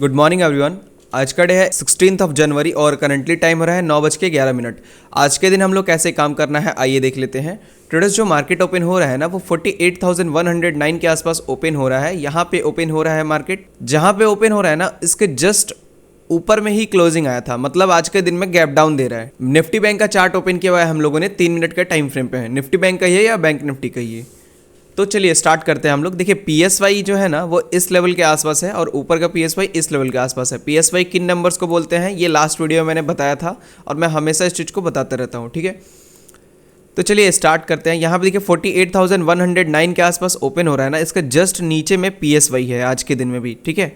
Good morning everyone. आज का day है 16 जनवरी और करंटली टाइम हो रहा है 9:11। आज के दिन हम लोग कैसे काम करना है आइए देख लेते हैं। ट्रेडर्स जो मार्केट ओपन हो रहा है ना वो 48,109 के आसपास ओपन हो रहा है। यहाँ पे ओपन हो रहा है मार्केट, जहाँ पे ओपन हो रहा है ना इसके जस्ट ऊपर में ही क्लोजिंग आया था, मतलब आज के दिन में गैप डाउन दे रहा है। निफ्टी बैंक का चार्ट ओपन किया हुआ है हम लोगों ने 3 मिनट के टाइम फ्रेम पे है। निफ्टी बैंक का ये या बैंक निफ्टी का ये, तो चलिए स्टार्ट करते हैं हम लोग। देखिए पीएसवाई जो है ना वो इस लेवल के आसपास है और ऊपर का पीएसवाई इस लेवल के आसपास है। पीएसवाई किन नंबर्स को बोलते हैं ये लास्ट वीडियो में मैंने बताया था और मैं हमेशा इस चीज़ को बताते रहता हूँ, ठीक है। तो चलिए स्टार्ट करते हैं। यहाँ पे देखिए 48,109 के आसपास ओपन हो रहा है ना, इसका जस्ट नीचे में पीएसवाई है आज के दिन में भी, ठीक है।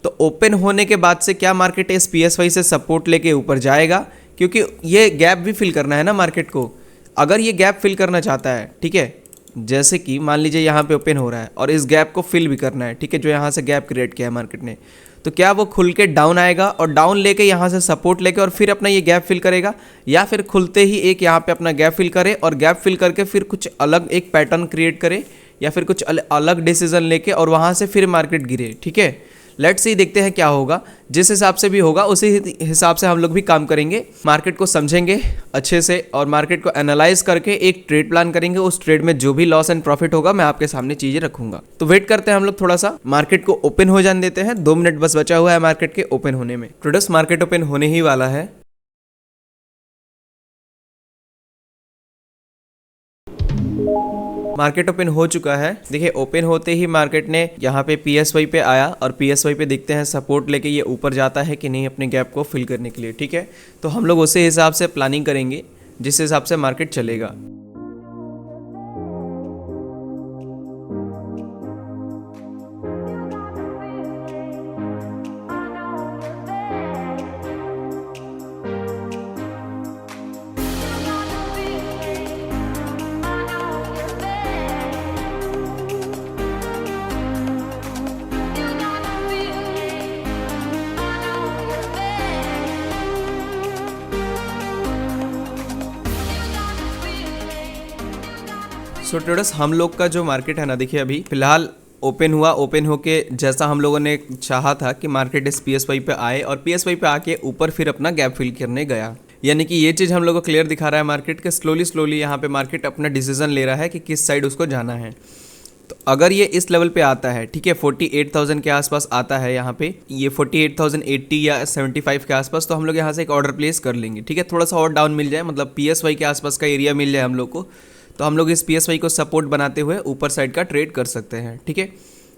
तो ओपन होने के बाद से क्या मार्केट इस पीएसवाई से सपोर्ट लेके ऊपर जाएगा, क्योंकि ये गैप भी फिल करना है ना मार्केट को। अगर ये गैप फिल करना चाहता है, ठीक है, जैसे कि मान लीजिए यहाँ पे ओपन हो रहा है और इस गैप को फिल भी करना है, ठीक है, जो यहाँ से गैप क्रिएट किया है मार्केट ने, तो क्या वो खुल के डाउन आएगा और डाउन लेके यहाँ से सपोर्ट लेके और फिर अपना ये गैप फिल करेगा, या फिर खुलते ही एक यहाँ पे अपना गैप फिल करे और गैप फिल करके फिर कुछ अलग एक पैटर्न क्रिएट करे या फिर कुछ अलग डिसीजन लेके और वहाँ से फिर मार्केट गिरे, ठीक है। लेट्स सी, देखते हैं क्या होगा। जिस हिसाब से भी होगा उसी हिसाब से हम लोग भी काम करेंगे। मार्केट को समझेंगे अच्छे से और मार्केट को एनालाइज करके एक ट्रेड प्लान करेंगे। उस ट्रेड में जो भी लॉस एंड प्रॉफिट होगा मैं आपके सामने चीजें रखूंगा। तो वेट करते हैं हम लोग, थोड़ा सा मार्केट को ओपन हो जाने देते हैं। 2 मिनट बस बचा हुआ है मार्केट के ओपन होने में। ट्रेडर्स मार्केट ओपन होने ही वाला है। मार्केट ओपन हो चुका है। देखिए ओपन होते ही मार्केट ने यहाँ पे पीएसवाई पे आया और पीएसवाई पे देखते हैं सपोर्ट लेके ये ऊपर जाता है कि नहीं अपने गैप को फिल करने के लिए, ठीक है। तो हम लोग उसी हिसाब से प्लानिंग करेंगे जिस हिसाब से मार्केट चलेगा। सो ट्रेडर्स हम लोग का जो मार्केट है ना, देखिए अभी फिलहाल ओपन हुआ। ओपन होके जैसा हम लोगों ने चाहा था कि मार्केट इस पीएसवाई पे आए और पीएसवाई पे आके ऊपर फिर अपना गैप फिल करने गया। यानी कि ये चीज़ हम लोग को क्लियर दिखा रहा है मार्केट के स्लोली यहाँ पे मार्केट अपना डिसीजन ले रहा है कि किस साइड उसको जाना है। तो अगर ये इस लेवल पे आता है, ठीक है, 48,000 के आसपास आता है यहाँ पे, ये 48,080 या 75 के आसपास, तो हम लोग यहाँ से एक ऑर्डर प्लेस कर लेंगे, ठीक है। थोड़ा सा और डाउन मिल जाए, मतलब पीएसवाई के आसपास का एरिया मिल जाए हम लोग को, तो हम लोग इस पीएसवाई को सपोर्ट बनाते हुए ऊपर साइड का ट्रेड कर सकते हैं, ठीक है।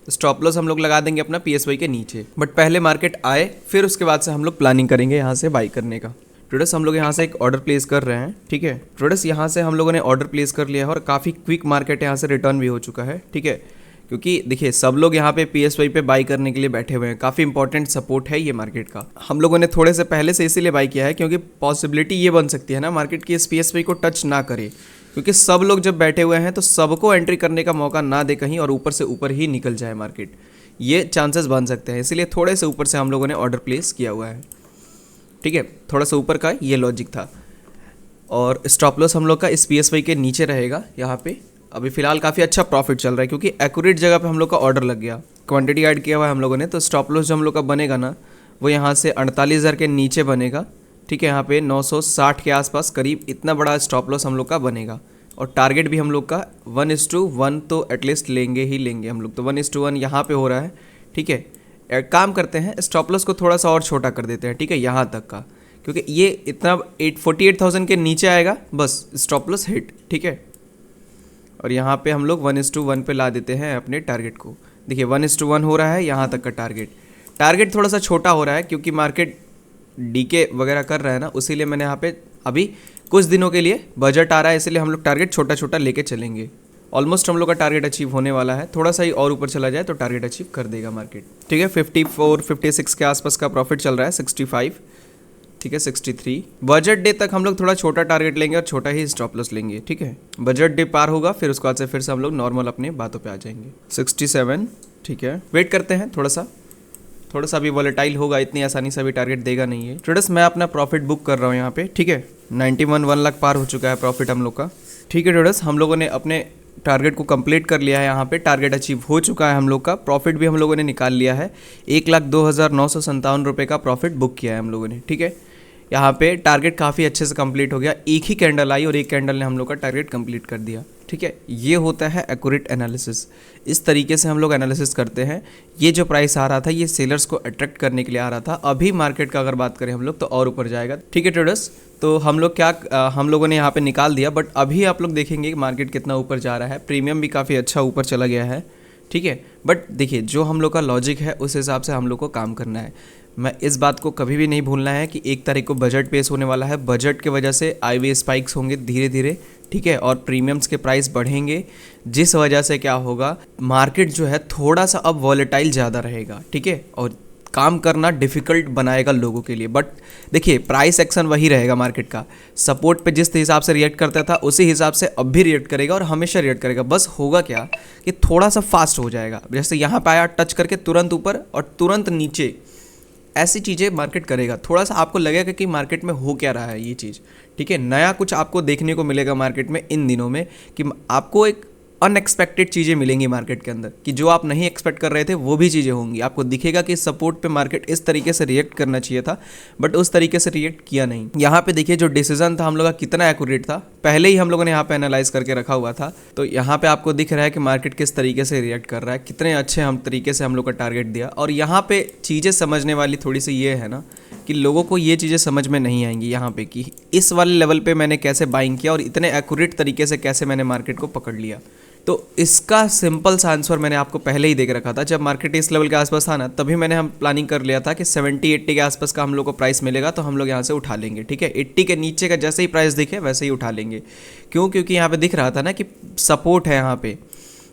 स्टॉप लॉस हम लोग लगा देंगे अपना पीएसवाई के नीचे, बट पहले मार्केट आए फिर उसके बाद से हम लोग प्लानिंग करेंगे यहाँ से बाई करने का। ट्रेडर्स हम लोग यहाँ से एक ऑर्डर प्लेस कर रहे हैं, ठीक है। ट्रेडर्स यहाँ से हम लोगों ने ऑर्डर प्लेस कर लिया है और काफ़ी क्विक मार्केट यहाँ से रिटर्न भी हो चुका है, ठीक है। क्योंकि देखिए सब लोग यहाँ पे पीएसवाई पे बाई करने के लिए बैठे हुए हैं। काफ़ी इंपॉर्टेंट सपोर्ट है ये मार्केट का। हम लोगों ने थोड़े से पहले से इसीलिए बाई किया है क्योंकि पॉसिबिलिटी ये बन सकती है ना मार्केट की इस पीएसवाई को टच ना करे, क्योंकि सब लोग जब बैठे हुए हैं तो सबको एंट्री करने का मौका ना दे कहीं और ऊपर से ऊपर ही निकल जाए मार्केट, ये चांसेस बन सकते हैं। इसलिए थोड़े से ऊपर से हम लोगों ने ऑर्डर प्लेस किया हुआ है, ठीक है। थोड़ा सा ऊपर का ये लॉजिक था और स्टॉप लॉस हम लोग का इस पीएसवाई के नीचे रहेगा। यहाँ पे अभी फिलहाल काफ़ी अच्छा प्रॉफिट चल रहा है क्योंकि एक्यूरेट जगह पे हम लोग का ऑर्डर लग गया, क्वांटिटी ऐड किया हुआ है हम लोगों ने। तो स्टॉप लॉस जो हम लोग का बनेगा ना वो यहाँ से 48,000 के नीचे बनेगा, ठीक है। यहाँ पे 960 के आसपास करीब इतना बड़ा स्टॉप लॉस हम लोग का बनेगा और टारगेट भी हम लोग का 1:1 तो एटलीस्ट लेंगे ही लेंगे हम लोग। तो 1:1 यहाँ पे हो रहा है, ठीक है। काम करते हैं स्टॉप लॉस को थोड़ा सा और छोटा कर देते हैं, ठीक है, यहाँ तक का, क्योंकि ये इतना 48,000 के नीचे आएगा बस स्टॉप लॉस हिट, ठीक है। और यहाँ पे हम लोग 1:1 पे ला देते हैं अपने टारगेट को। देखिए 1:1 हो रहा है यहाँ तक का टारगेट थोड़ा सा छोटा हो रहा है क्योंकि मार्केट डीके वगैरह कर रहा है ना, उसीलिए मैंने यहाँ पे अभी कुछ दिनों के लिए बजट आ रहा है, इसलिए हम लोग टारगेट छोटा छोटा लेके चलेंगे। ऑलमोस्ट हम लोग का टारगेट अचीव होने वाला है, थोड़ा सा ही और ऊपर चला जाए तो टारगेट अचीव कर देगा मार्केट, ठीक है। 54-56 के आसपास का प्रॉफिट चल रहा है, 65, ठीक है, 63। बजट डे तक हम लोग थोड़ा छोटा टारगेट लेंगे और छोटा ही स्टॉप लॉस लेंगे, ठीक है। बजट डे पार होगा फिर उसके बाद से फिर से हम लोग नॉर्मल अपने बातों पे आ जाएंगे। 67, ठीक है। वेट करते हैं थोड़ा सा भी वॉलेटाइल होगा, इतनी आसानी से भी टारगेट देगा नहीं है। ट्रेडर्स मैं अपना प्रॉफिट बुक कर रहा हूँ यहाँ पे, ठीक है। 91 1 लाख पार हो चुका है प्रॉफिट हम लोग का, ठीक है। ट्रेडर्स हम लोगों ने अपने टारगेट को कंप्लीट कर लिया है। यहाँ पे टारगेट अचीव हो चुका है हम लोग का। प्रॉफिट भी हम लोगों ने निकाल लिया है, 1,02,957 रुपये का प्रॉफिट बुक किया है हम लोगों ने, ठीक है। यहाँ पे टारगेट काफ़ी अच्छे से कंप्लीट हो गया, एक ही कैंडल आई और एक कैंडल ने हम लोग का टारगेट कंप्लीट कर दिया, ठीक है। ये होता है एक्यूरेट एनालिसिस, इस तरीके से हम लोग एनालिसिस करते हैं। ये जो प्राइस आ रहा था ये सेलर्स को अट्रैक्ट करने के लिए आ रहा था। अभी मार्केट का अगर बात करें हम लोग तो और ऊपर जाएगा, ठीक है ट्रेडर्स। तो हम लोगों ने यहाँ पे निकाल दिया, बट अभी आप लोग देखेंगे कि मार्केट कितना ऊपर जा रहा है। प्रीमियम भी काफ़ी अच्छा ऊपर चला गया है, ठीक है। बट देखिए जो हम लोग का लॉजिक है उस हिसाब से हम लोग को काम करना है। मैं इस बात को कभी भी नहीं भूलना है कि 1 तारीख को बजट पेश होने वाला है। बजट के वजह से आईवी स्पाइक्स होंगे धीरे धीरे, ठीक है, और प्रीमियम्स के प्राइस बढ़ेंगे, जिस वजह से क्या होगा, मार्केट जो है थोड़ा सा अब वॉलेटाइल ज़्यादा रहेगा, ठीक है, और काम करना डिफ़िकल्ट बनाएगा लोगों के लिए। बट देखिए प्राइस एक्शन वही रहेगा मार्केट का। सपोर्ट पे जिस हिसाब से रिएक्ट करता था उसी हिसाब से अब भी रिएक्ट करेगा और हमेशा रिएक्ट करेगा। बस होगा क्या कि थोड़ा सा फास्ट हो जाएगा, जैसे यहाँ पे आया टच करके तुरंत ऊपर और तुरंत नीचे, ऐसी चीज़ें मार्केट करेगा। थोड़ा सा आपको लगेगा कि मार्केट में हो क्या रहा है ये चीज़, ठीक है। नया कुछ आपको देखने को मिलेगा मार्केट में इन दिनों में, कि आपको एक अनएक्सपेक्टेड चीज़ें मिलेंगी मार्केट के अंदर, कि जो आप नहीं एक्सपेक्ट कर रहे थे वो भी चीज़ें होंगी। आपको दिखेगा कि सपोर्ट पे मार्केट इस तरीके से रिएक्ट करना चाहिए था, बट उस तरीके से रिएक्ट किया नहीं। यहाँ पे देखिए जो डिसीजन था हम लोग का कितना एक्यूरेट था, पहले ही हम लोगों ने यहाँ पे एनालाइज करके रखा हुआ था। तो यहाँ पे आपको दिख रहा है कि मार्केट किस तरीके से रिएक्ट कर रहा है, कितने अच्छे हम तरीके से हम लोग का टारगेट दिया। और यहाँ पे चीज़ें समझने वाली थोड़ी सी ये है ना कि लोगों को ये चीज़ें समझ में नहीं आएंगी यहाँ पे कि इस वाले लेवल पे मैंने कैसे बाइंग किया और इतने एक्यूरेट तरीके से कैसे मैंने मार्केट को पकड़ लिया। तो इसका सिंपल सा आंसर मैंने आपको पहले ही देख रखा था। जब मार्केट इस लेवल के आसपास था ना, तभी हम प्लानिंग कर लिया था कि 70-80 के आसपास का हम लोग को प्राइस मिलेगा तो हम लोग यहाँ से उठा लेंगे, ठीक है। 80 के नीचे का जैसे ही प्राइस दिखे वैसे ही उठा लेंगे। क्यों? क्योंकि यहाँ पे दिख रहा था ना कि सपोर्ट है, यहाँ पे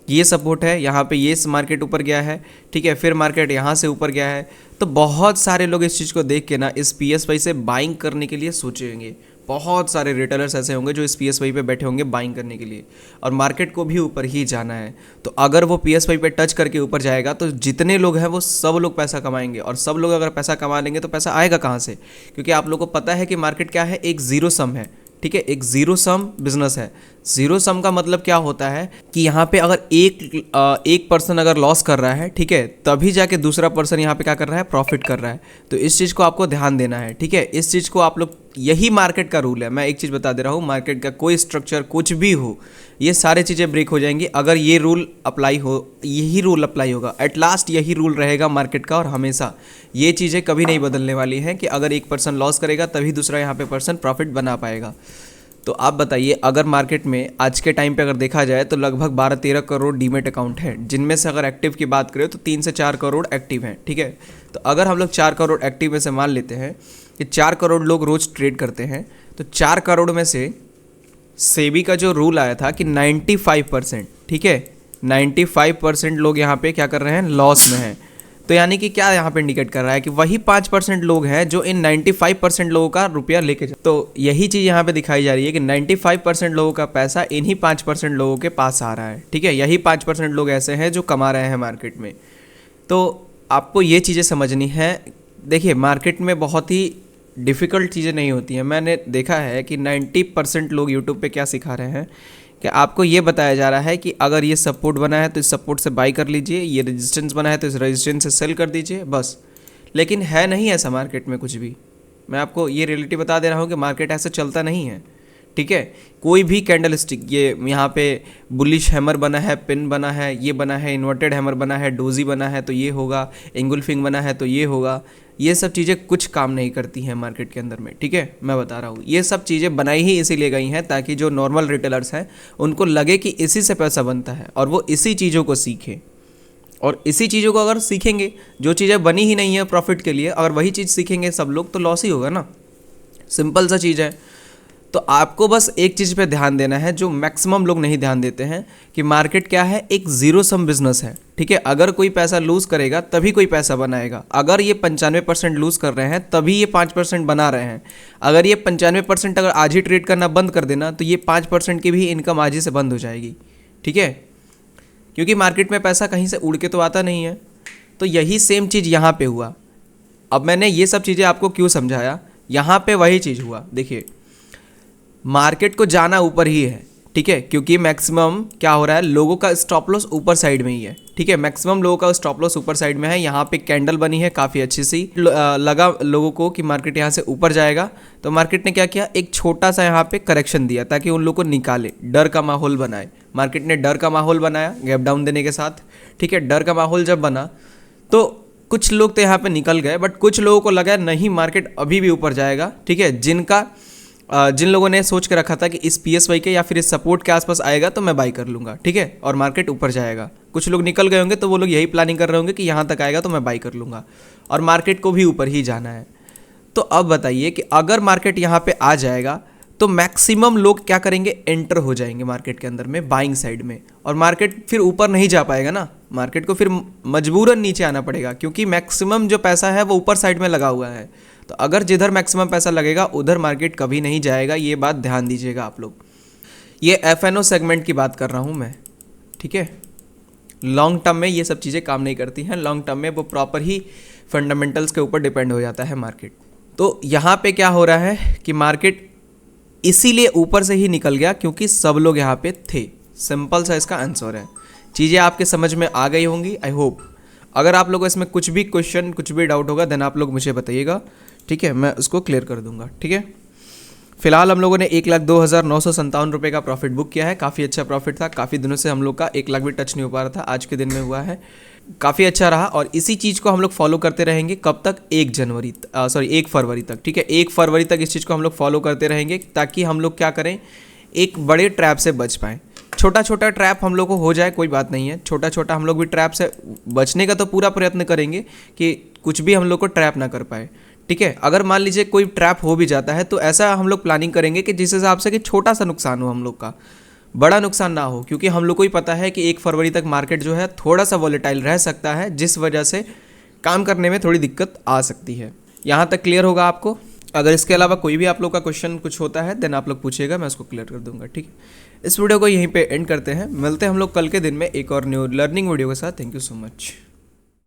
ये सपोर्ट है, यहाँ पे ये मार्केट ऊपर गया है, ठीक है, फिर मार्केट यहाँ से ऊपर गया है। तो बहुत सारे लोग इस चीज़ को देख के ना इस PSY से बाइंग करने के लिए सोचेंगे। बहुत सारे रिटेलर्स ऐसे होंगे जो इस PSY पे बैठे होंगे बाइंग करने के लिए, और मार्केट को भी ऊपर ही जाना है। तो अगर वो PSY पे टच करके ऊपर जाएगा तो जितने लोग हैं वो सब लोग पैसा कमाएंगे, और सब लोग अगर पैसा कमा लेंगे तो पैसा आएगा कहाँ से? क्योंकि आप लोगों को पता है कि मार्केट क्या है, एक ज़ीरो सम है, ठीक है, एक ज़ीरो सम बिजनेस है। ज़ीरो सम का मतलब क्या होता है कि यहाँ पे अगर एक पर्सन अगर लॉस कर रहा है, ठीक है, तभी जाके दूसरा पर्सन यहाँ पे क्या कर रहा है, प्रॉफिट कर रहा है। तो इस चीज़ को आपको ध्यान देना है, ठीक है। इस चीज़ को आप लोग, यही मार्केट का रूल है। मैं एक चीज़ बता दे रहा हूँ, मार्केट का कोई स्ट्रक्चर कुछ भी हो, ये सारी चीज़ें ब्रेक हो जाएंगी अगर ये रूल अप्लाई हो, यही रूल अप्लाई होगा। एट लास्ट यही रूल रहेगा मार्केट का, और हमेशा ये चीज़ें कभी नहीं बदलने वाली हैं कि अगर एक पर्सन लॉस करेगा तभी दूसरा यहाँ पे पर्सन प्रॉफिट बना पाएगा। तो आप बताइए, अगर मार्केट में आज के टाइम पे अगर देखा जाए तो लगभग 12-13 करोड़ डीमेट अकाउंट हैं, जिनमें से अगर एक्टिव की बात करें तो 3 से 4 करोड़ एक्टिव हैं, ठीक है। तो अगर हम लोग 4 करोड़ एक्टिव में से मान लेते हैं कि 4 करोड़ लोग रोज़ ट्रेड करते हैं, तो 4 करोड़ में से सेबी का जो रूल आया था कि 95%, ठीक है, 95% लोग यहाँ पे क्या कर रहे हैं, लॉस में हैं। तो यानी कि क्या यहाँ पे इंडिकेट कर रहा है कि वही 5% लोग हैं जो इन 95% लोगों का रुपया लेके जा। तो यही चीज़ यहाँ पे दिखाई जा रही है कि 95% लोगों का पैसा इन्हीं 5% लोगों के पास आ रहा है, ठीक है। यही 5% लोग ऐसे हैं जो कमा रहे हैं मार्केट में। तो आपको ये चीज़ें समझनी है। देखिए मार्केट में बहुत ही डिफ़िकल्ट चीज़ें नहीं होती हैं। मैंने देखा है कि 90% लोग यूट्यूब पे क्या सिखा रहे हैं कि आपको ये बताया जा रहा है कि अगर ये सपोर्ट बना है तो इस सपोर्ट से बाई कर लीजिए, ये रेजिस्टेंस बना है तो इस रेजिस्टेंस से सेल कर दीजिए, बस। लेकिन है नहीं ऐसा मार्केट में कुछ भी। मैं आपको ये रियलिटी बता दे रहा हूँ कि मार्केट ऐसे चलता नहीं है, ठीक है। कोई भी कैंडल स्टिक, ये यहाँ पे बुलिश हैमर बना है, पिन बना है, ये बना है, इन्वर्टेड हैमर बना है, डोजी बना है तो ये होगा, एंगुलफिंग बना है तो ये होगा, ये सब चीज़ें कुछ काम नहीं करती हैं मार्केट के अंदर में, ठीक है। मैं बता रहा हूँ ये सब चीज़ें बनाई ही इसीलिए गई हैं ताकि जो नॉर्मल रिटेलर्स हैं उनको लगे कि इसी से पैसा बनता है और वो इसी चीज़ों को सीखें। और इसी चीज़ों को अगर सीखेंगे, जो चीज़ें बनी ही नहीं है प्रॉफिट के लिए, अगर वही चीज़ सीखेंगे सब लोग तो लॉस ही होगा ना। सिंपल सा चीज़ है। तो आपको बस एक चीज़ पे ध्यान देना है जो मैक्सिमम लोग नहीं ध्यान देते हैं कि मार्केट क्या है, एक ज़ीरो सम बिजनेस है, ठीक है। अगर कोई पैसा लूज़ करेगा तभी कोई पैसा बनाएगा। अगर ये 95% लूज़ कर रहे हैं तभी ये 5% बना रहे हैं। अगर ये 95% अगर आज ही ट्रेड करना बंद कर देना तो ये 5% की भी इनकम आज ही से बंद हो जाएगी, ठीक है। क्योंकि मार्केट में पैसा कहीं से उड़ के तो आता नहीं है। तो यही सेम चीज़ यहाँ पे हुआ। अब मैंने ये सब चीज़ें आपको क्यों समझाया, यहाँ पे वही चीज़ हुआ। देखिए मार्केट को जाना ऊपर ही है, ठीक है, क्योंकि मैक्सिमम क्या हो रहा है, लोगों का स्टॉप लॉस ऊपर साइड में ही है। ठीक है, मैक्सिमम लोगों का स्टॉप लॉस ऊपर साइड में है। यहाँ पे कैंडल बनी है काफ़ी अच्छी सी, लगा लोगों को कि मार्केट यहाँ से ऊपर जाएगा, तो मार्केट ने क्या किया, एक छोटा सा यहाँ पे करेक्शन दिया ताकि उन लोगों को निकाले, डर का माहौल बनाए। मार्केट ने डर का माहौल बनाया गैप डाउन देने के साथ। ठीक है, डर का माहौल जब बना तो कुछ लोग तो यहाँ पे निकल गए, बट कुछ लोगों को लगा नहीं मार्केट अभी भी ऊपर जाएगा। ठीक है, जिन लोगों ने सोच के रखा था कि इस PSY के या फिर इस सपोर्ट के आसपास आएगा तो मैं बाई कर लूँगा, ठीक है, और मार्केट ऊपर जाएगा। कुछ लोग निकल गए होंगे तो वो लोग यही प्लानिंग कर रहे होंगे कि यहाँ तक आएगा तो मैं बाई कर लूँगा और मार्केट को भी ऊपर ही जाना है। तो अब बताइए कि अगर मार्केट यहाँ पे आ जाएगा तो मैक्सिमम लोग क्या करेंगे, एंटर हो जाएंगे मार्केट के अंदर में बाइंग साइड में, और मार्केट फिर ऊपर नहीं जा पाएगा ना, मार्केट को फिर मजबूरन नीचे आना पड़ेगा, क्योंकि मैक्सिमम जो पैसा है वो ऊपर साइड में लगा हुआ है। तो अगर जिधर मैक्सिमम पैसा लगेगा उधर मार्केट कभी नहीं जाएगा, ये बात ध्यान दीजिएगा आप लोग। ये FNO सेगमेंट की बात कर रहा हूँ मैं, ठीक है। लॉन्ग टर्म में ये सब चीज़ें काम नहीं करती हैं, लॉन्ग टर्म में वो प्रॉपर ही फंडामेंटल्स के ऊपर डिपेंड हो जाता है मार्केट। तो यहाँ पे क्या हो रहा है कि मार्केट इसीलिए ऊपर से ही निकल गया क्योंकि सब लोग यहाँ पे थे। सिंपल सा इसका आंसर है। चीज़ें आपके समझ में आ गई होंगी आई होप। अगर आप लोगों को इसमें कुछ भी क्वेश्चन, कुछ भी डाउट होगा देन आप लोग मुझे बताइएगा, ठीक है, मैं उसको क्लियर कर दूंगा। ठीक है, फिलहाल हम लोगों ने 1,02,957 रुपये का प्रॉफिट बुक किया है। काफ़ी अच्छा प्रॉफिट था, काफ़ी दिनों से हम लोग का 1 लाख भी टच नहीं हो पा रहा था, आज के दिन में हुआ है, काफ़ी अच्छा रहा। और इसी चीज़ को हम लोग फॉलो करते रहेंगे कब तक, 1 फरवरी तक। ठीक है, 1 फरवरी तक इस चीज़ को हम लोग फॉलो करते रहेंगे ताकि हम लोग क्या करें, एक बड़े ट्रैप से बच पाएँ। छोटा छोटा ट्रैप हम लोग को हो जाए कोई बात नहीं है, छोटा छोटा हम लोग भी ट्रैप से बचने का तो पूरा प्रयत्न करेंगे कि कुछ भी हम लोग को ट्रैप ना कर पाए। ठीक है, अगर मान लीजिए कोई ट्रैप हो भी जाता है तो ऐसा हम लोग प्लानिंग करेंगे कि जिस हिसाब से कि छोटा सा नुकसान हो हम लोग का, बड़ा नुकसान ना हो, क्योंकि हम लोग को ही पता है कि 1 फरवरी तक मार्केट जो है थोड़ा सा वॉलेटाइल रह सकता है, जिस वजह से काम करने में थोड़ी दिक्कत आ सकती है। यहाँ तक क्लियर होगा आपको। अगर इसके अलावा कोई भी आप लोग का क्वेश्चन कुछ होता है देन आप लोग पूछिएगा, मैं उसको क्लियर कर दूंगा। ठीक है, इस वीडियो को यहीं पे एंड करते हैं, मिलते हैं हम लोग कल के दिन में एक और न्यू लर्निंग वीडियो के साथ। Thank you so much.